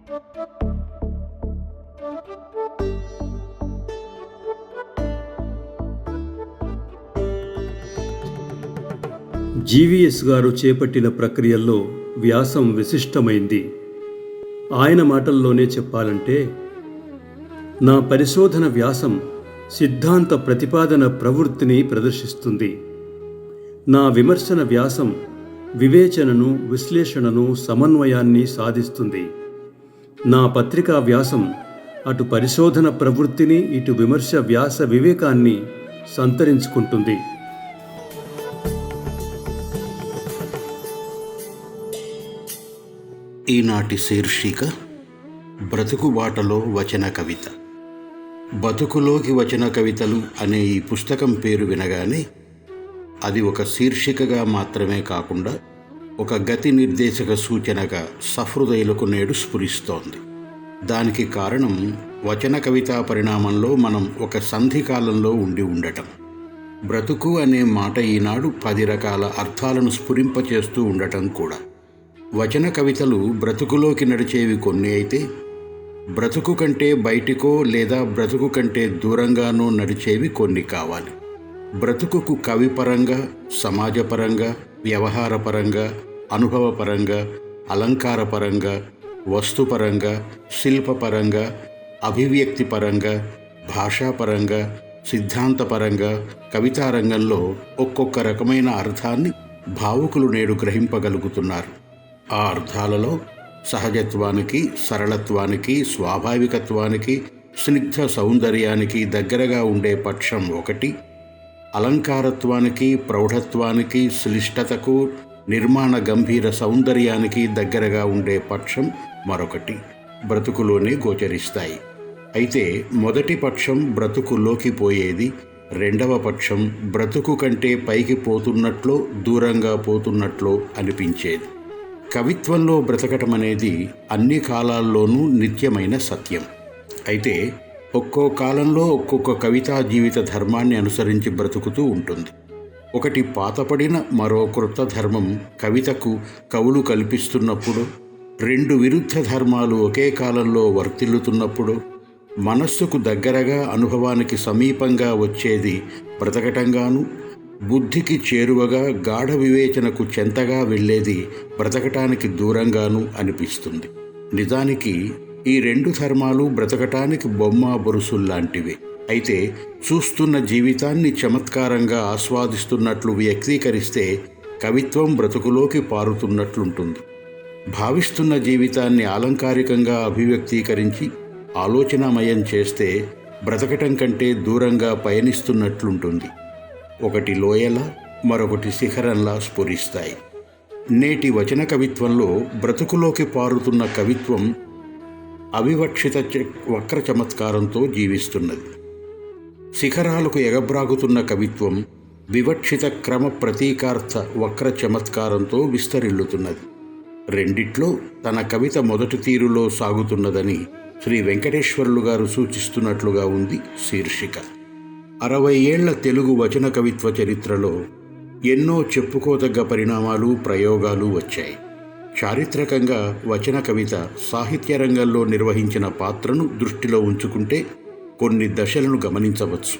GVS గారు చేపట్టిన ప్రక్రియల్లో వ్యాసం విశిష్టమైంది. ఆయన మాటల్లోనే చెప్పాలంటే, నా పరిశోధన వ్యాసం సిద్ధాంత ప్రతిపాదన ప్రవృత్తిని ప్రదర్శిస్తుంది. నా విమర్శన వ్యాసం వివేచనను, విశ్లేషణను, సమన్వయాన్ని సాధిస్తుంది. నా పత్రికా వ్యాసం అటు పరిశోధన ప్రవృత్తిని, ఇటు విమర్శ వ్యాస వివేకాన్ని సంతరించుకుంటుంది. ఈనాటి శీర్షిక బ్రతుకుబాటలో వచన కవిత. బతుకులోకి వచన కవితలు అనే ఈ పుస్తకం పేరు వినగానే అది ఒక శీర్షికగా మాత్రమే కాకుండా ఒక గతి నిర్దేశక సూచనగా సహృదయులకు నేడు స్ఫురిస్తోంది. దానికి కారణం వచన కవితా పరిణామంలో మనం ఒక సంధికాలంలో ఉండి ఉండటం. బ్రతుకు అనే మాట ఈనాడు 10 రకాల అర్థాలను స్ఫురింపచేస్తూ ఉండటం కూడా. వచన కవితలు బ్రతుకులోకి నడిచేవి కొన్ని అయితే, బ్రతుకు కంటే బయటికో లేదా బ్రతుకు కంటే దూరంగానో నడిచేవి కొన్ని కావాలి. బ్రతుకుకు కవిపరంగా, సమాజపరంగా, వ్యవహారపరంగా, అనుభవపరంగా, అలంకారపరంగా, వస్తుపరంగా, శిల్పపరంగా, అభివ్యక్తిపరంగా, భాషాపరంగా, సిద్ధాంతపరంగా కవితారంగంలో ఒక్కొక్క రకమైన అర్థాన్ని భావుకులు నేడు గ్రహింపగలుగుతున్నారు. ఆ అర్థాలలో సహజత్వానికి, సరళత్వానికి, స్వాభావికత్వానికి, స్నిగ్ధ సౌందర్యానికి దగ్గరగా ఉండే పక్షం ఒకటి, అలంకారత్వానికి, ప్రౌఢత్వానికి, శ్లిష్టతకు, నిర్మాణ గంభీర సౌందర్యానికి దగ్గరగా ఉండే పక్షం మరొకటి బ్రతుకులోనే గోచరిస్తాయి. అయితే మొదటి పక్షం బ్రతుకులోకి పోయేది, రెండవ పక్షం బ్రతుకు కంటే పైకి పోతున్నట్లో, దూరంగా పోతున్నట్లో అనిపించేది. కవిత్వంలో బ్రతకటం అనేది అన్ని కాలాల్లోనూ నిత్యమైన సత్యం. అయితే ఒక్కో కాలంలో ఒక్కొక్క కవితా జీవిత ధర్మాన్ని అనుసరించి బ్రతుకుతూ ఉంటుంది. ఒకటి పాతపడిన మరో క్రొత్త ధర్మం కవితకు కవులు కల్పిస్తున్నప్పుడు, 2 విరుద్ధ ధర్మాలు ఒకే కాలంలో వర్తిల్లుతున్నప్పుడు, మనస్సుకు దగ్గరగా, అనుభవానికి సమీపంగా వచ్చేది బ్రతకటంగాను, బుద్ధికి చేరువగా, గాఢ వివేచనకు చెంతగా వెళ్ళేది బ్రతకటానికి దూరంగాను అనిపిస్తుంది. నిజానికి ఈ 2 ధర్మాలు బ్రతకటానికి బొమ్మ బొరుసుల్లాంటివే. అయితే చూస్తున్న జీవితాన్ని చమత్కారంగా ఆస్వాదిస్తున్నట్లు వ్యక్తీకరిస్తే కవిత్వం బ్రతుకులోకి పారుతున్నట్లుంటుంది. భావిస్తున్న జీవితాన్ని అలంకారికంగా అభివ్యక్తీకరించి ఆలోచనామయం చేస్తే బ్రతకటం కంటే దూరంగా పయనిస్తున్నట్లుంటుంది. ఒకటి లోయలా, మరొకటి శిఖరంలా స్ఫురిస్తాయి. నేటి వచన కవిత్వంలో బ్రతుకులోకి పారుతున్న కవిత్వం అవివక్షిత వక్ర చమత్కారంతో జీవిస్తున్నది. శిఖరాలకు ఎగబ్రాగుతున్న కవిత్వం వివక్షిత క్రమ ప్రతీకార్థ వక్ర చమత్కారంతో విస్తరిల్లుతున్నది. రెండిట్లో తన కవిత మొదటి తీరులో సాగుతున్నదని శ్రీ వెంకటేశ్వర్లు గారు సూచిస్తున్నట్లుగా ఉంది శీర్షిక. 60 ఏళ్ల తెలుగు వచన కవిత్వ చరిత్రలో ఎన్నో చెప్పుకోదగ్గ పరిణామాలు, ప్రయోగాలు వచ్చాయి. చారిత్రకంగా వచన కవిత సాహిత్య రంగంలో నిర్వహించిన పాత్రను దృష్టిలో ఉంచుకుంటే కొన్ని దశలను గమనించవచ్చు.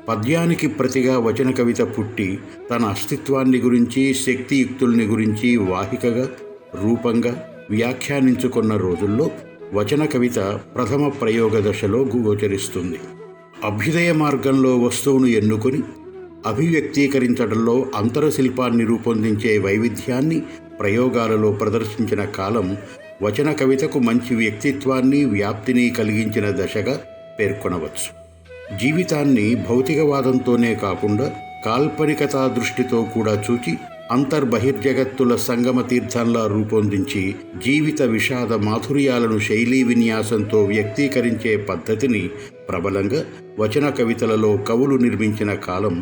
పద్యానికి ప్రతిగా వచన కవిత పుట్టి తన అస్తిత్వాన్ని గురించి, శక్తియుక్తుల్ని గురించి వాహికగా, రూపంగా వ్యాఖ్యానించుకున్న రోజుల్లో వచన కవిత ప్రథమ ప్రయోగ దశలో గోచరిస్తుంది. అభ్యుదయ మార్గంలో వస్తువును ఎన్నుకొని అభివ్యక్తీకరించడంలో అంతరశిల్పాన్ని రూపొందించే వైవిధ్యాన్ని ప్రయోగాలలో ప్రదర్శించిన కాలం వచన కవితకు మంచి వ్యక్తిత్వాన్ని, వ్యాప్తిని కలిగించిన దశగా పేర్కొనవచ్చు. జీవితాన్ని భౌతికవాదంతోనే కాకుండా కాల్పనికతా దృష్టితో కూడా చూచి అంతర్బహిర్జగత్తుల సంగమ తీర్థంలా రూపొందించి జీవిత విషాద మాధుర్యాలను శైలీ విన్యాసంతో వ్యక్తీకరించే పద్ధతిని ప్రబలంగా వచన కవితలలో కవులు నిర్మించిన కాలం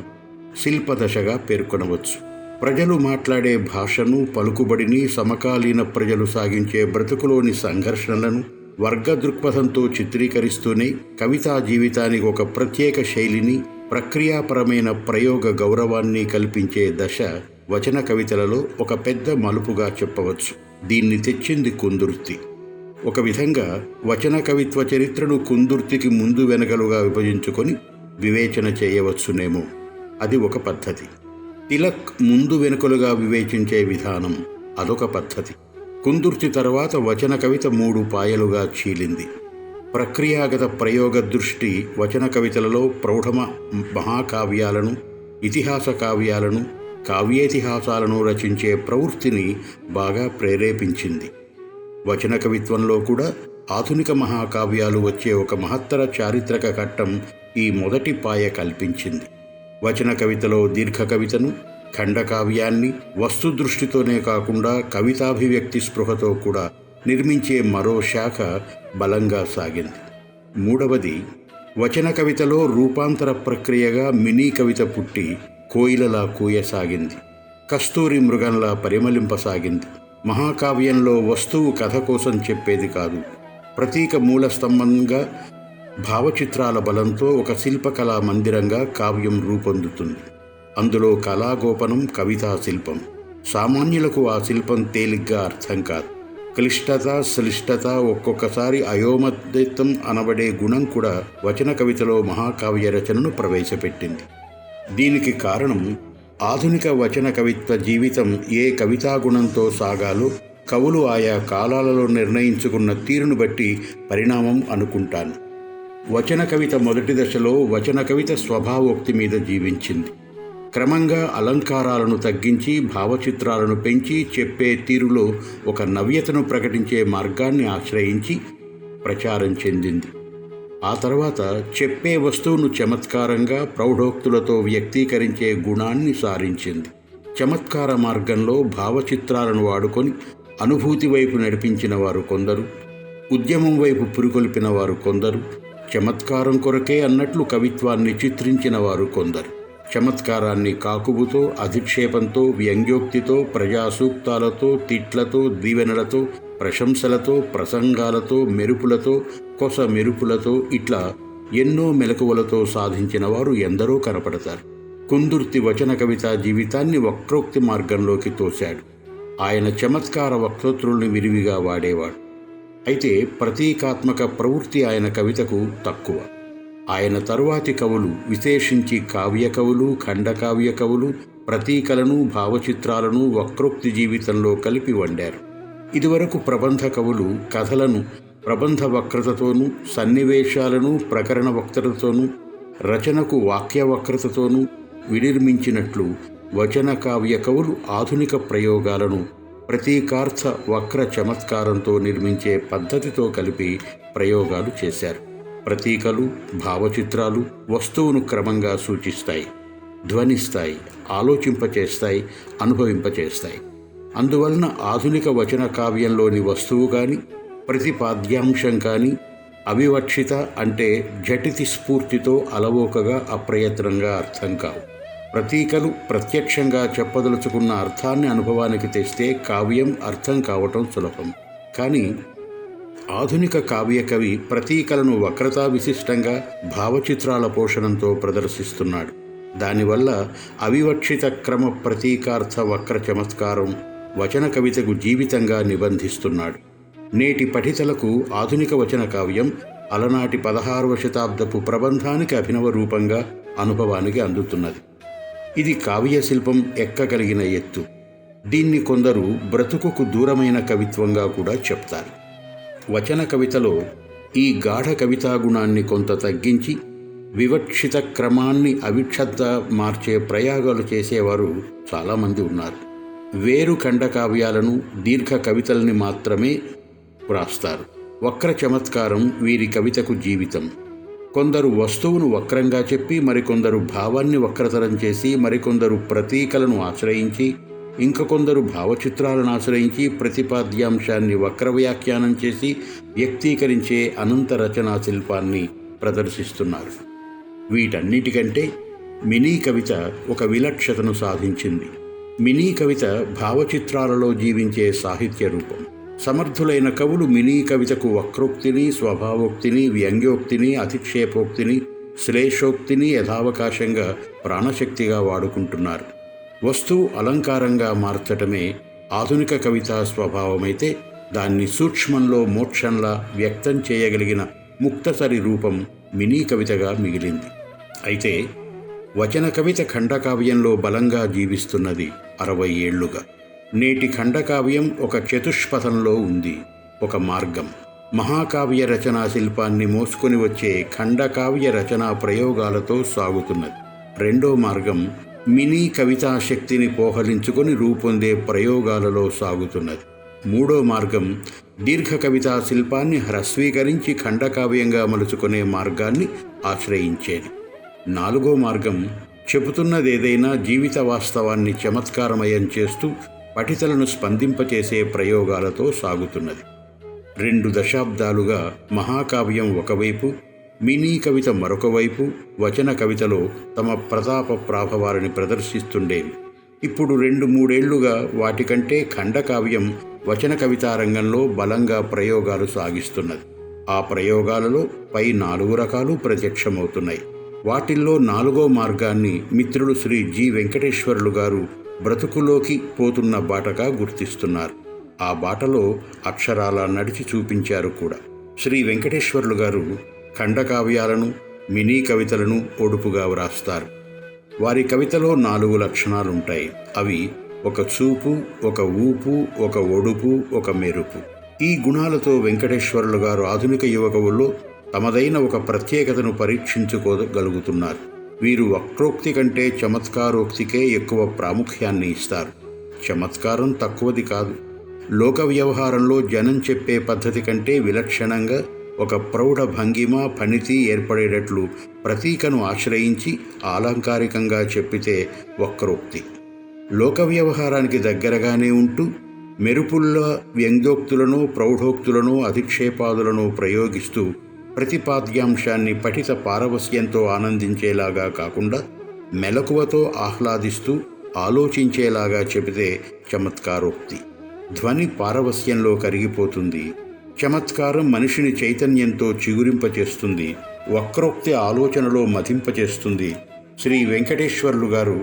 శిల్పదశగా పేర్కొనవచ్చు. ప్రజలు మాట్లాడే భాషను, పలుకుబడిని, సమకాలీన ప్రజలు సాగించే బ్రతుకులోని సంఘర్షణలను వర్గ దృక్పథంతో చిత్రీకరిస్తూనే కవితా జీవితానికి ఒక ప్రత్యేక శైలిని, ప్రక్రియాపరమైన ప్రయోగ గౌరవాన్ని కల్పించే దశ వచన కవితలలో ఒక పెద్ద మలుపుగా చెప్పవచ్చు. దీన్ని తెచ్చింది కుందుర్తి. ఒక విధంగా వచన కవిత్వ చరిత్రను కుందుర్తికి ముందు వెనకలుగా విభజించుకొని వివేచన చేయవచ్చునేమో. అది ఒక పద్ధతి. తిలక్ ముందు వెనుకలుగా వివేచించే విధానం అదొక పద్ధతి. కుందుర్తి తర్వాత వచన కవిత 3 పాయలుగా చీలింది. ప్రక్రియాగత ప్రయోగ దృష్టి వచన కవితలలో ప్రౌఢమ మహాకావ్యాలను, ఇతిహాస కావ్యాలను, కావ్యేతిహాసాలను రచించే ప్రవృత్తిని బాగా ప్రేరేపించింది. వచన కవిత్వంలో కూడా ఆధునిక మహాకావ్యాలు వచ్చే ఒక మహత్తర చారిత్రక ఘట్టం ఈ మొదటి పాయ కల్పించింది. వచన కవితలో దీర్ఘ కవితను, ఖండకావ్యాన్ని వస్తుదృష్టితోనే కాకుండా కవితాభివ్యక్తి స్పృహతో కూడా నిర్మించే మరో శాఖ బలంగా సాగింది. మూడవది, వచన కవితలో రూపాంతర ప్రక్రియగా మినీ కవిత పుట్టి కోయిలలా కూయసాగింది, కస్తూరి మృగంలా పరిమళింపసాగింది. మహాకావ్యంలో వస్తువు కథ కోసం చెప్పేది కాదు, ప్రతీక మూల స్తంభంగా భావచిత్రాల బలంతో ఒక శిల్పకళా మందిరంగా కావ్యం రూపొందుతుంది. అందులో కళాగోపనం కవితా శిల్పం. సామాన్యులకు ఆ శిల్పం తేలిగ్గా అర్థం కాదు. క్లిష్టత, శ్లిష్టత, ఒక్కొక్కసారి అయోమత్తం అనబడే గుణం కూడా వచన కవితలో మహాకావ్య రచనను ప్రవేశపెట్టింది. దీనికి కారణం ఆధునిక వచన కవిత్వ జీవితం ఏ కవితాగుణంతో సాగాలో కవులు ఆయా కాలాలలో నిర్ణయించుకున్న తీరును బట్టి పరిణామం అనుకుంటాను. వచన కవిత మొదటి దశలో వచన కవిత స్వభావోక్తి మీద జీవించింది. క్రమంగా అలంకారాలను తగ్గించి భావచిత్రాలను పెంచి చెప్పే తీరులో ఒక నవ్యతను ప్రకటించే మార్గాన్ని ఆశ్రయించి ప్రచారం చెందింది. ఆ తర్వాత చెప్పే వస్తువును చమత్కారంగా ప్రౌఢోక్తులతో వ్యక్తీకరించే గుణాన్ని సారించింది. చమత్కార మార్గంలో భావచిత్రాలను వాడుకొని అనుభూతి వైపు నడిపించిన వారు కొందరు, ఉద్యమం వైపు పురికొల్పిన వారు కొందరు, చమత్కారం కొరకే అన్నట్లు కవిత్వాన్ని చిత్రించిన వారు కొందరు. చమత్కారాన్ని కాకుబుతో, అధిక్షేపంతో, వ్యంగ్యోక్తితో, ప్రజాసూక్తాలతో, తిట్లతో, దీవెనలతో, ప్రశంసలతో, ప్రసంగాలతో, మెరుపులతో, కొస మెరుపులతో, ఇట్లా ఎన్నో మెలకువలతో సాధించిన వారు ఎందరో కనపడతారు. కుందుర్తి వచన కవితా జీవితాన్ని వక్రోక్తి మార్గంలోకి తోశాడు. ఆయన చమత్కార వక్తృతుల్ని విరివిగా వాడేవాడు. అయితే ప్రతీకాత్మక ప్రవృత్తి ఆయన కవితకు తక్కువ. ఆయన తరువాతి కవులు, విశేషించి కావ్య కవులు, ఖండకావ్య కవులు, ప్రతీకలను, భావచిత్రాలను వక్రోక్తి జీవితంలో కలిపి వండారు. ఇదివరకు ప్రబంధ కవులు కథలను ప్రబంధ వక్రతతోనూ, సన్నివేశాలను ప్రకరణ వక్రతతోనూ, రచనకు వాక్య వక్రతతోనూ వినిర్మించినట్లు వచన కావ్య కవులు ఆధునిక ప్రయోగాలను ప్రతీకార్థ వక్ర చమత్కారంతో నిర్మించే పద్ధతితో కలిపి ప్రయోగాలు చేశారు. ప్రతీకలు, భావచిత్రాలు వస్తువును క్రమంగా సూచిస్తాయి, ధ్వనిస్తాయి, ఆలోచింపచేస్తాయి, అనుభవింపచేస్తాయి. అందువలన ఆధునిక వచన కావ్యంలోని వస్తువు కానీ, ప్రతిపాద్యాంశం కానీ అవివక్షిత అంటే జటితి స్ఫూర్తితో అలవోకగా అప్రయత్నంగా అర్థం కావు. ప్రతీకలు ప్రత్యక్షంగా చెప్పదలుచుకున్న అర్థాన్ని అనుభవానికి తెస్తే కావ్యం అర్థం కావటం సులభం. కానీ ఆధునిక కావ్యకవి ప్రతీకలను వక్రతా విశిష్టంగా భావచిత్రాల పోషణంతో ప్రదర్శిస్తున్నాడు. దానివల్ల అవివక్షిత క్రమ ప్రతీకార్థ వక్ర చమత్కారం వచన కవితకు జీవితంగా నిబంధిస్తున్నాడు. నేటి పఠితలకు ఆధునిక వచన కావ్యం అలనాటి 16వ శతాబ్దపు ప్రబంధానికి అభినవ రూపంగా అనుభవానికి అందుతున్నది. ఇది కావ్య శిల్పం ఎక్కగలిగిన ఎత్తు. దీన్ని కొందరు బ్రతుకుకు దూరమైన కవిత్వంగా కూడా చెప్తారు. వచన కవితలో ఈ గాఢ కవితాగుణాన్ని కొంత తగ్గించి వివక్షిత క్రమాన్ని అవిక్షద్ద మార్చే ప్రయోగాలు చేసేవారు చాలామంది ఉన్నారు. వేరు ఖండకావ్యాలను, దీర్ఘ కవితల్ని మాత్రమే వ్రాస్తారు. వక్ర చమత్కారం వీరి కవితకు జీవితం. కొందరు వస్తువును వక్రంగా చెప్పి, మరికొందరు భావాన్ని వక్రతరం చేసి, మరికొందరు ప్రతీకలను ఆశ్రయించి, ఇంకొందరు భావచిత్రాలను ఆశ్రయించి ప్రతిపాద్యాంశాన్ని వక్ర వ్యాఖ్యానం చేసి వ్యక్తీకరించే అనంత రచనా శిల్పాన్ని ప్రదర్శిస్తున్నారు. వీటన్నిటికంటే మినీ కవిత ఒక విలక్షణతను సాధించింది. మినీ కవిత భావచిత్రాలలో జీవించే సాహిత్య రూపం. సమర్థులైన కవులు మినీ కవితకు వక్రోక్తిని, స్వభావోక్తిని, వ్యంగ్యోక్తిని, అధిక్షేపోక్తిని, శ్లేషోక్తిని యథావకాశంగా ప్రాణశక్తిగా వాడుకుంటున్నారు. వస్తువు అలంకారంగా మార్చటమే ఆధునిక కవితా స్వభావమైతే దాన్ని సూక్ష్మంలో మోక్షంలా వ్యక్తం చేయగలిగిన ముక్తసరి రూపం మినీ కవితగా మిగిలింది. అయితే వచన కవిత ఖండకావ్యంలో బలంగా జీవిస్తున్నది 60 ఏళ్లుగా. నేటి ఖండకావ్యం ఒక చతుష్పథంలో ఉంది, ఒక మార్గం. మహాకావ్య రచనా శిల్పాన్ని మోసుకొని వచ్చే ఖండకావ్య రచనా ప్రయోగాలతో సాగుతున్నది. రెండో మార్గం మినీ కవితా శక్తిని పోహలించుకొని రూపొందే ప్రయోగాలలో సాగుతున్నది. మూడో మార్గం దీర్ఘ కవితా శిల్పాన్ని హ్రస్వీకరించి ఖండకావ్యంగా మలుచుకునే మార్గాన్ని ఆశ్రయించేది. నాలుగో మార్గం చెబుతున్నదేదైనా జీవిత వాస్తవాన్ని చమత్కారమయం చేస్తూ పఠితలను స్పందింపచేసే ప్రయోగాలతో సాగుతున్నది. 2 దశాబ్దాలుగా మహాకావ్యం ఒకవైపు, మినీ కవిత మరొక వైపు వచన కవితలో తమ ప్రతాప ప్రాభవాలని ప్రదర్శిస్తుండేవి. ఇప్పుడు 2-3 ఏళ్లుగా వాటికంటే ఖండకావ్యం వచన కవితా రంగంలో బలంగా ప్రయోగాలు సాగిస్తున్నది. ఆ ప్రయోగాలలో పై 4 రకాలు ప్రత్యక్షమవుతున్నాయి. వాటిల్లో 4వ మార్గాన్ని మిత్రుడు శ్రీ జి వెంకటేశ్వర్లు గారు బ్రతుకులోకి పోతున్న బాటగా గుర్తిస్తున్నారు. ఆ బాటలో అక్షరాల నడిచి చూపించారు కూడా. శ్రీ వెంకటేశ్వర్లు గారు ఖండకావ్యాలను, మినీ కవితలను ఒడుపుగా వ్రాస్తారు. వారి కవితలో 4 లక్షణాలుంటాయి. అవి ఒక చూపు, ఒక ఊపు, ఒక ఒడుపు, ఒక మెరుపు. ఈ గుణాలతో వెంకటేశ్వర్లు గారు ఆధునిక యువకవుల్లో తమదైన ఒక ప్రత్యేకతను పరీక్షించుకోగలుగుతున్నారు. వీరు వక్రోక్తి కంటే చమత్కారోక్తికే ఎక్కువ ప్రాముఖ్యాన్ని ఇస్తారు. చమత్కారం తక్కువది కాదు. లోక వ్యవహారంలో జనం చెప్పే పద్ధతి కంటే విలక్షణంగా ఒక ప్రౌఢ భంగిమ, ఫణితి ఏర్పడేటట్లు ప్రతీకను ఆశ్రయించి ఆలంకారికంగా చెప్పితే వక్రోక్తి. లోక వ్యవహారానికి దగ్గరగానే ఉంటూ మెరుపుల్లో వ్యంగ్యోక్తులను, ప్రౌఢోక్తులను, అధిక్షేపాదులను ప్రయోగిస్తూ ప్రతిపాద్యాంశాన్ని పఠిత పారవస్యంతో ఆనందించేలాగా కాకుండా మెలకువతో ఆహ్లాదిస్తూ ఆలోచించేలాగా చెబితే చమత్కారోక్తి. ధ్వని పారవస్యంలో కరిగిపోతుంది. చమత్కారం మనిషిని చైతన్యంతో చిగురింపచేస్తుంది. వక్రోక్తి ఆలోచనలో మధింపచేస్తుంది. శ్రీ వెంకటేశ్వర్లు గారు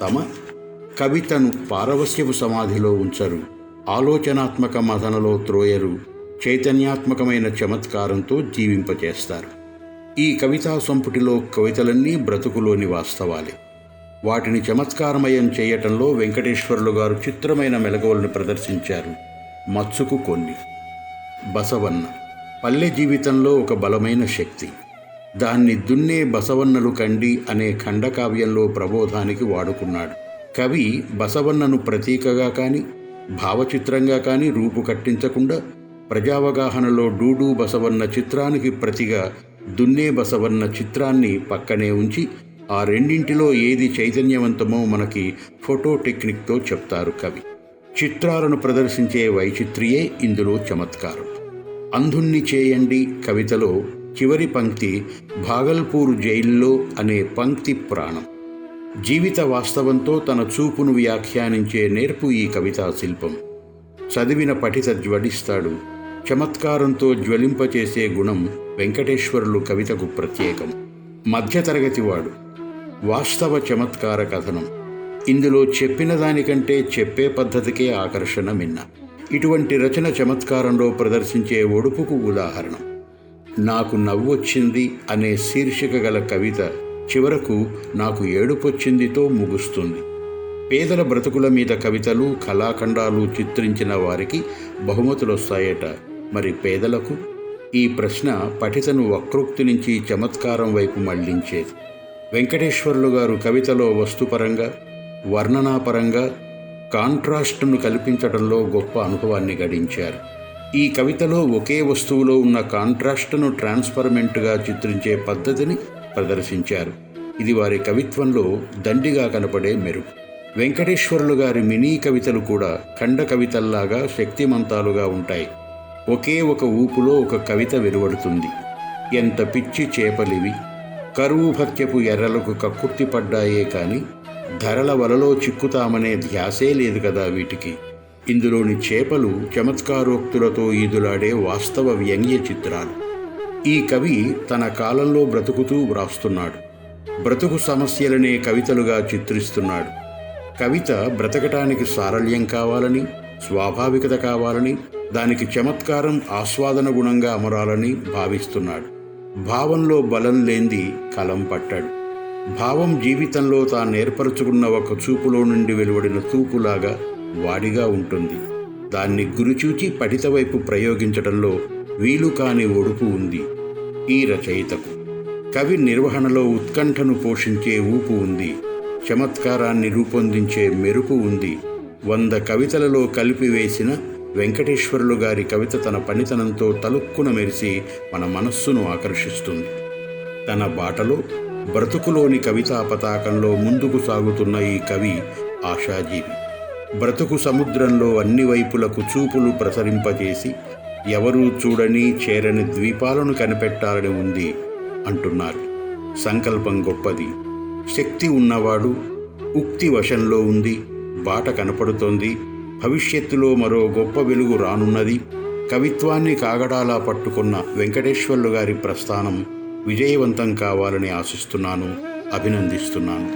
తమ కవితను పారవస్యపు సమాధిలో ఉంచరు, ఆలోచనాత్మక మథనలో త్రోయరు, చైతన్యాత్మకమైన చమత్కారంతో జీవింపచేస్తారు. ఈ కవితా సంపుటిలో కవితలన్నీ బ్రతుకులోని వాస్తవాలే. వాటిని చమత్కారమయం చేయటంలో వెంకటేశ్వర్లు గారు చిత్రమైన మెలకువలను ప్రదర్శించారు. మచ్చుకు కొన్ని. బసవన్న పల్లె జీవితంలో ఒక బలమైన శక్తి. దాన్ని దున్నే బసవన్నలు కండి అనే ఖండకావ్యంలో ప్రబోధానికి వాడుకున్నాడు. కవి బసవన్నను ప్రతీకగా కానీ భావచిత్రంగా కానీ రూపుకట్టించకుండా ప్రజావగాహనలో డూడు బసవన్న చిత్రానికి ప్రతిగా దున్నే బసవన్న చిత్రాన్ని పక్కనే ఉంచి ఆ రెండింటిలో ఏది చైతన్యవంతమో మనకి ఫోటో టెక్నిక్తో చెప్తారు కవి. చిత్రాలను ప్రదర్శించే వైచిత్రియే ఇందులో చమత్కారం. అంధుణ్ణి చేయండి కవితలో చివరి పంక్తి భాగల్పూర్ జైల్లో అనే పంక్తి ప్రాణం. జీవిత వాస్తవంతో తన చూపును వ్యాఖ్యానించే నేర్పు ఈ కవితా శిల్పం. చదివిన పఠిత జ్వలిస్తాడు. చమత్కారంతో జ్వలింపచేసే గుణం వెంకటేశ్వర్లు కవితకు ప్రత్యేకం. మధ్యతరగతివాడు. వాస్తవ చమత్కార కథనం. ఇందులో చెప్పిన దానికంటే చెప్పే పద్ధతికే ఆకర్షణ మిన్న. ఇటువంటి రచన చమత్కారంలో ప్రదర్శించే ఒడుపుకు ఉదాహరణ. నాకు నవ్వొచ్చింది అనే శీర్షిక గల కవిత చివరకు నాకు ఏడుపొచ్చిందితో ముగుస్తుంది. పేదల బ్రతుకుల మీద కవితలు, కళాఖండాలు చిత్రించిన వారికి బహుమతులొస్తాయట. మరి పేదలకు? ఈ ప్రశ్న పఠితను వక్రోక్తి నుంచి చమత్కారం వైపు మళ్లించేది. వెంకటేశ్వర్లు గారు కవితలో వస్తుపరంగా, వర్ణనాపరంగా కాంట్రాస్ట్ను కల్పించడంలో గొప్ప అనుభవాన్ని గడించారు. ఈ కవితలో ఒకే వస్తువులో ఉన్న కాంట్రాస్ట్ను ట్రాన్స్పర్మెంట్గా చిత్రించే పద్ధతిని ప్రదర్శించారు. ఇది వారి కవిత్వంలో దండిగా కనపడే మెరుపు. వెంకటేశ్వర్లు గారి మినీ కవితలు కూడా ఖండ కవితల్లాగా శక్తిమంతాలుగా ఉంటాయి. ఒకే ఒక ఊపులో ఒక కవిత వెలువడుతుంది. ఎంత పిచ్చి చేపలివి, కరువు భత్యపు ఎర్రలకు కక్కుర్తిపడ్డాయే కాని ధరల వలలో చిక్కుతామనే ధ్యాసే లేదు కదా వీటికి. ఇందులోని చేపలు చమత్కారోక్తులతో ఈదులాడే వాస్తవ వ్యంగ్య చిత్రాలు. ఈ కవి తన కాలంలో బ్రతుకుతూ వ్రాస్తున్నాడు. బ్రతుకు సమస్యలనే కవితలుగా చిత్రిస్తున్నాడు. కవిత బ్రతకటానికి సారళ్యం కావాలని, స్వాభావికత కావాలని, దానికి చమత్కారం ఆస్వాదన గుణంగా అమరాలని భావిస్తున్నాడు. భావంలో బలం లేంది కలం పట్టాడు. భావం జీవితంలో తాను ఏర్పరచుకున్న ఒక చూపులో నుండి వెలువడిన తూపులాగా వాడిగా ఉంటుంది. దాన్ని గురిచూచి పఠిత వైపు ప్రయోగించడంలో వీలు కాని ఒడుపు ఉంది ఈ రచయితకు. కవి నిర్వహణలో ఉత్కంఠను పోషించే ఊపు ఉంది. చమత్కారాన్ని రూపొందించే మెరుపు ఉంది. 100 కవితలలో కలిపివేసిన వెంకటేశ్వర్లు గారి కవిత తన పనితనంతో తలుక్కున మెరిసి మన మనస్సును ఆకర్షిస్తుంది. తన బాటలో బ్రతుకులోని కవితా పతాకంలో ముందుకు సాగుతున్న ఈ కవి ఆశాజీవి. బ్రతుకు సముద్రంలో అన్ని వైపులకు చూపులు ప్రసరింపజేసి ఎవరూ చూడని చేరని ద్వీపాలను కనిపెట్టాలని ఉంది అంటున్నారు. సంకల్పం గొప్పది, శక్తి ఉన్నవాడు, ఉక్తి వశంలో ఉంది, బాట కనపడుతోంది, భవిష్యత్తులో మరో గొప్ప వెలుగు రానున్నది. కవిత్వాన్ని కాగడాలా పట్టుకున్న వెంకటేశ్వర్లు గారి ప్రస్థానం విజయవంతం కావాలని ఆశిస్తున్నాను, అభినందిస్తున్నాను.